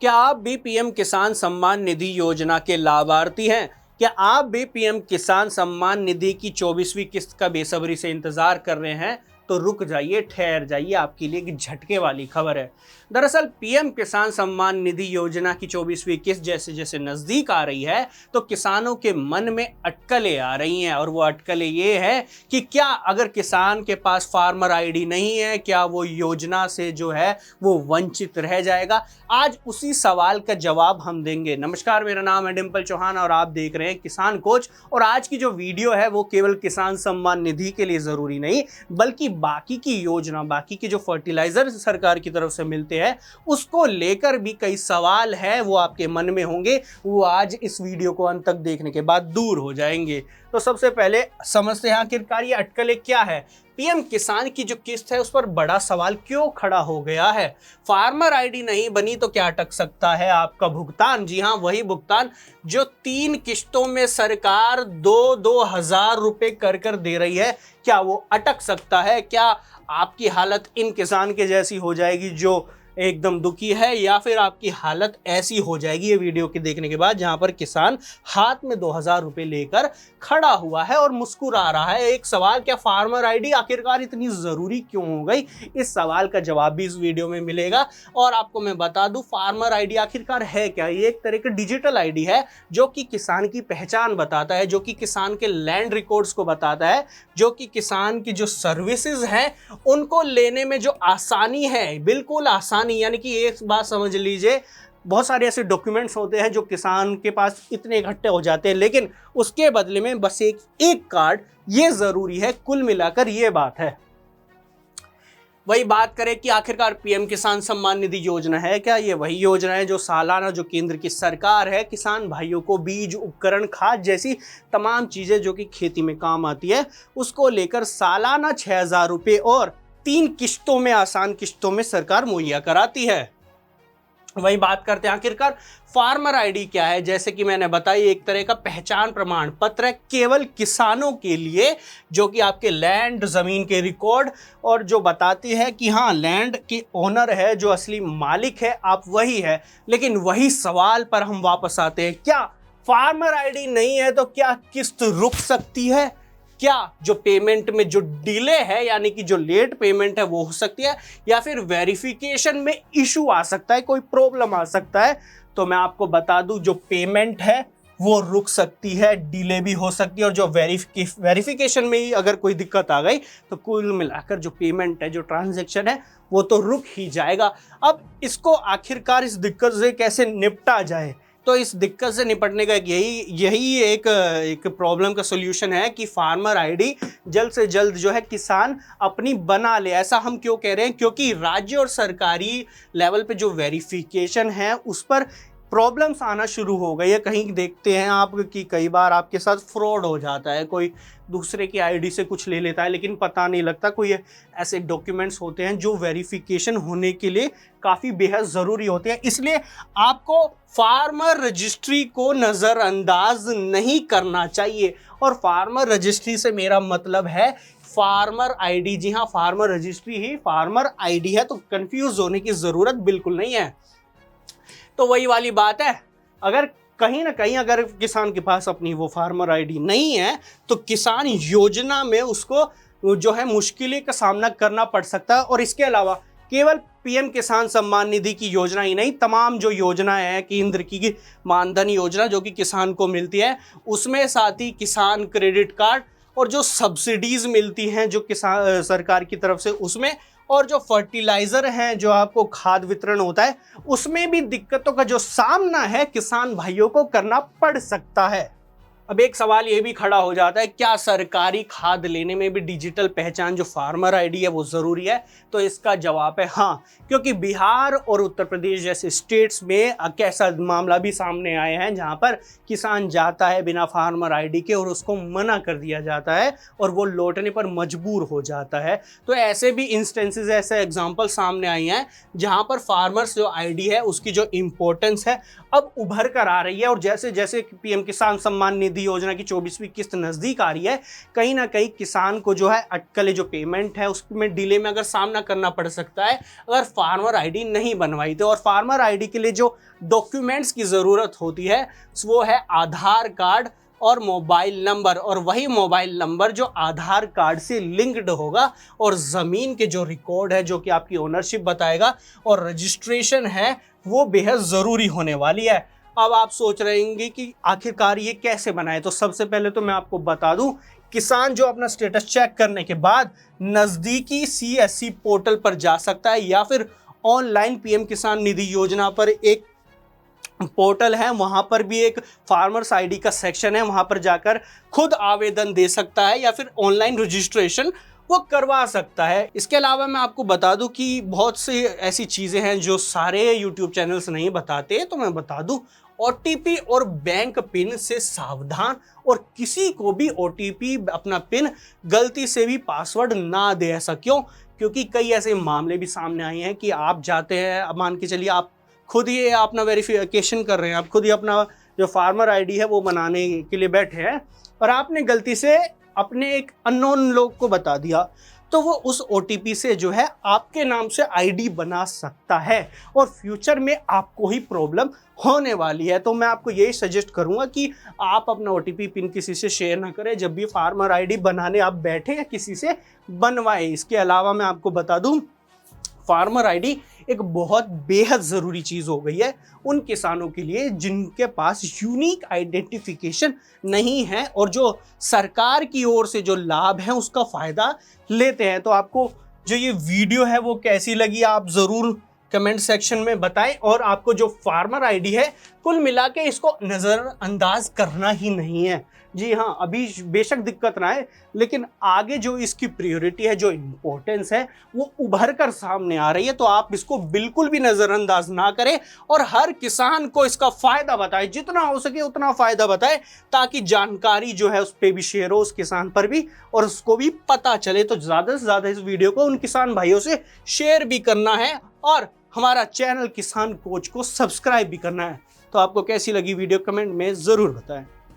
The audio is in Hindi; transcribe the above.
क्या आप भी पीएम किसान सम्मान निधि योजना के लाभार्थी हैं? क्या आप भी पीएम किसान सम्मान निधि की 24वीं किस्त का बेसब्री से इंतजार कर रहे हैं? तो रुक जाइए, ठहर जाइए, आपके लिए एक झटके वाली खबर है। दरअसल पीएम किसान सम्मान निधि योजना की 24वीं किस्त जैसे जैसे नजदीक आ रही है तो किसानों के मन में अटकलें आ रही हैं, और वो अटकलें ये है कि क्या अगर किसान के पास फार्मर आईडी नहीं है, क्या वो योजना से जो है वो वंचित रह जाएगा? आज उसी सवाल का जवाब हम देंगे। नमस्कार, मेरा नाम है डिम्पल चौहान और आप देख रहे हैं किसान कोच। और आज की जो वीडियो है वो केवल किसान सम्मान निधि के लिए ज़रूरी नहीं, बल्कि बाकी की योजना, बाकी के जो फर्टिलाइजर सरकार की तरफ से मिलते हैं उसको लेकर भी कई सवाल है वो आपके मन में होंगे। वो आज इस वीडियो को अंत तक देखने के बाद दूर हो जाएंगे। तो सबसे पहले समझते हैं आखिरकार ये अटकलें क्या है। पीएम किसान की जो किस्त है उस पर बड़ा सवाल क्यों खड़ा हो गया है? फार्मर आईडी नहीं बनी तो क्या अटक सकता है आपका भुगतान? जी हाँ, वही भुगतान जो 3 किस्तों में सरकार 2-2 हजार रुपए कर दे रही है, क्या वो अटक सकता है? क्या आपकी हालत इन किसान के जैसी हो जाएगी जो एकदम दुखी है, या फिर आपकी हालत ऐसी हो जाएगी ये वीडियो के देखने के बाद जहां पर किसान हाथ में 2000 रुपए लेकर खड़ा हुआ है और मुस्कुरा रहा है? एक सवाल, क्या फार्मर आईडी आखिरकार इतनी ज़रूरी क्यों हो गई? इस सवाल का जवाब भी इस वीडियो में मिलेगा। और आपको मैं बता दूं, फार्मर आईडी आखिरकार है क्या? ये एक तरह का डिजिटल आईडी है जो कि किसान की पहचान बताता है, जो कि किसान के लैंड रिकॉर्ड्स को बताता है, जो कि किसान की जो सर्विसेज हैं उनको लेने में जो आसानी है, बिल्कुल आसानी, यानी कि एक बात समझ लीजिए, बहुत सारे ऐसे डॉक्यूमेंट्स होते हैं जो किसान के पास इतने इकट्ठे हो जाते हैं, लेकिन उसके बदले में बस एक कार्ड ये जरूरी है। कुल मिलाकर ये बात है। वही बात करें कि आखिरकार पीएम किसान सम्मान निधि योजना है क्या? ये वही योजना है जो सालाना, जो केंद्र की सरकार है, किसान भाइयों को बीज, उपकरण, खाद जैसी तमाम चीजें जो कि खेती में काम आती है उसको लेकर सालाना 6000 रुपये और 3 किस्तों में, आसान किस्तों में सरकार मुहैया कराती है। वही बात करते हैं आखिरकार फार्मर आईडी क्या है। जैसे कि मैंने बताई, एक तरह का पहचान प्रमाण पत्र है केवल किसानों के लिए, जो कि आपके लैंड, ज़मीन के रिकॉर्ड और जो बताती है कि हाँ, लैंड की ओनर है, जो असली मालिक है आप वही है। लेकिन वही सवाल पर हम वापस आते हैं, क्या फार्मर आईडी नहीं है तो क्या किस्त रुक सकती है? क्या जो पेमेंट में जो डिले है, यानी कि जो लेट पेमेंट है वो हो सकती है, या फिर वेरिफिकेशन में इशू आ सकता है, कोई प्रॉब्लम आ सकता है? तो मैं आपको बता दूं, जो पेमेंट है वो रुक सकती है, डिले भी हो सकती है, और जो वेरिफिकेशन में ही अगर कोई दिक्कत आ गई तो कुल मिलाकर जो पेमेंट है, जो ट्रांजैक्शन है वो तो रुक ही जाएगा। अब इसको आखिरकार इस दिक्कत से कैसे निपटा जाए? तो इस दिक्कत से निपटने का यही एक प्रॉब्लम का सोल्यूशन है कि फार्मर आईडी जल्द से जल्द जो है किसान अपनी बना ले। ऐसा हम क्यों कह रहे हैं? क्योंकि राज्य और सरकारी लेवल पे जो वेरिफिकेशन है उस पर प्रॉब्लम्स आना शुरू हो गई है। कहीं देखते हैं आप कि कई बार आपके साथ फ्रॉड हो जाता है, कोई दूसरे की आईडी से कुछ ले लेता है लेकिन पता नहीं लगता। कोई ऐसे डॉक्यूमेंट्स होते हैं जो वेरिफिकेशन होने के लिए काफ़ी बेहद ज़रूरी होते हैं। इसलिए आपको फार्मर रजिस्ट्री को नज़रअंदाज नहीं करना चाहिए। और फार्मर रजिस्ट्री से मेरा मतलब है फार्मर आईडी। जी हाँ, फार्मर रजिस्ट्री ही फार्मर आईडी है, तो कंफ्यूज होने की ज़रूरत बिल्कुल नहीं है। तो वही वाली बात है, अगर कहीं ना कहीं अगर किसान के पास अपनी वो फार्मर आईडी नहीं है तो किसान योजना में उसको जो है मुश्किलें का सामना करना पड़ सकता है। और इसके अलावा केवल पीएम किसान सम्मान निधि की योजना ही नहीं, तमाम जो योजनाएं हैं, केंद्र की मानधन योजना जो कि किसान को मिलती है, उसमें साथ ही किसान क्रेडिट कार्ड और जो सब्सिडीज मिलती हैं जो किसान सरकार की तरफ से, उसमें, और जो फर्टिलाइजर हैं, जो आपको खाद वितरण होता है, उसमें भी दिक्कतों का जो सामना है किसान भाइयों को करना पड़ सकता है। अब एक सवाल ये भी खड़ा हो जाता है, क्या सरकारी खाद लेने में भी डिजिटल पहचान जो फार्मर आईडी है वो ज़रूरी है? तो इसका जवाब है हाँ, क्योंकि बिहार और उत्तर प्रदेश जैसे स्टेट्स में कैसा मामला भी सामने आए हैं जहां पर किसान जाता है बिना फार्मर आईडी के और उसको मना कर दिया जाता है और वो लौटने पर मजबूर हो जाता है। तो ऐसे भी इंस्टेंसेस, ऐसे एग्जाम्पल सामने आई हैं जहाँ पर फार्मर्स जो आईडी है उसकी जो इम्पोर्टेंस है अब उभर कर आ रही है। और जैसे जैसे पीएम किसान सम्मान निधि निधि योजना की 24वीं किस्त नजदीक आ रही है, कहीं ना कहीं किसान को जो है अटकलें, जो पेमेंट है उसमें डिले में अगर सामना करना पड़ सकता है अगर फार्मर आईडी नहीं बनवाई तो। और फार्मर आईडी के लिए जो डॉक्यूमेंट्स की ज़रूरत होती है वो है आधार कार्ड और मोबाइल नंबर, और वही मोबाइल नंबर जो आधार कार्ड से लिंक्ड होगा, और ज़मीन के जो रिकॉर्ड है जो कि आपकी ओनरशिप बताएगा, और रजिस्ट्रेशन है वो बेहद ज़रूरी होने वाली है। अब आप सोच रहे होंगे कि आखिरकार ये कैसे बनाए, तो सबसे पहले तो मैं आपको बता दूं, किसान जो अपना स्टेटस चेक करने के बाद नज़दीकी CSC पोर्टल पर जा सकता है, या फिर ऑनलाइन PM किसान निधि योजना पर एक पोर्टल है, वहां पर भी एक फार्मर्स आईडी का सेक्शन है, वहां पर जाकर खुद आवेदन दे सकता है या फिर ऑनलाइन रजिस्ट्रेशन वो करवा सकता है। इसके अलावा मैं आपको बता दूं कि बहुत सी ऐसी चीज़ें हैं जो सारे यूट्यूब चैनल्स नहीं बताते, तो मैं बता दूं, OTP और बैंक पिन से सावधान, और किसी को भी OTP अपना पिन गलती से भी पासवर्ड ना दे। ऐसा क्यों? क्योंकि कई ऐसे मामले भी सामने आए हैं कि आप जाते हैं, अब मान के चलिए आप खुद ही अपना वेरिफिकेशन कर रहे हैं, आप खुद ही अपना जो फार्मर आईडी है वो बनाने के लिए बैठे हैं, और आपने गलती से अपने एक अननोन लोग को बता दिया, तो वो उस OTP से जो है आपके नाम से आईडी बना सकता है, और फ्यूचर में आपको ही प्रॉब्लम होने वाली है। तो मैं आपको यही सजेस्ट करूंगा कि आप अपना OTP पिन किसी से शेयर ना करें, जब भी फार्मर आईडी बनाने आप बैठे या किसी से बनवाएं। इसके अलावा मैं आपको बता दूं, फार्मर आईडी एक बहुत बेहद ज़रूरी चीज़ हो गई है उन किसानों के लिए जिनके पास यूनिक आइडेंटिफिकेशन नहीं है, और जो सरकार की ओर से जो लाभ है उसका फ़ायदा लेते हैं। तो आपको जो ये वीडियो है वो कैसी लगी आप ज़रूर कमेंट सेक्शन में बताएं, और आपको जो फार्मर आईडी है कुल मिला के इसको नज़रअंदाज करना ही नहीं है। जी हाँ, अभी बेशक दिक्कत ना आए, लेकिन आगे जो इसकी प्रायोरिटी है, जो इम्पोर्टेंस है, वो उभर कर सामने आ रही है। तो आप इसको बिल्कुल भी नज़रअंदाज ना करें, और हर किसान को इसका फ़ायदा बताएं, जितना हो सके उतना फ़ायदा बताएं, ताकि जानकारी जो है उस पर भी शेयर हो, उस किसान पर भी, और उसको भी पता चले। तो ज़्यादा से ज़्यादा इस वीडियो को उन किसान भाइयों से शेयर भी करना है, और हमारा चैनल किसान कोच को सब्सक्राइब भी करना है। तो आपको कैसी लगी वीडियो कमेंट में ज़रूर बताएं।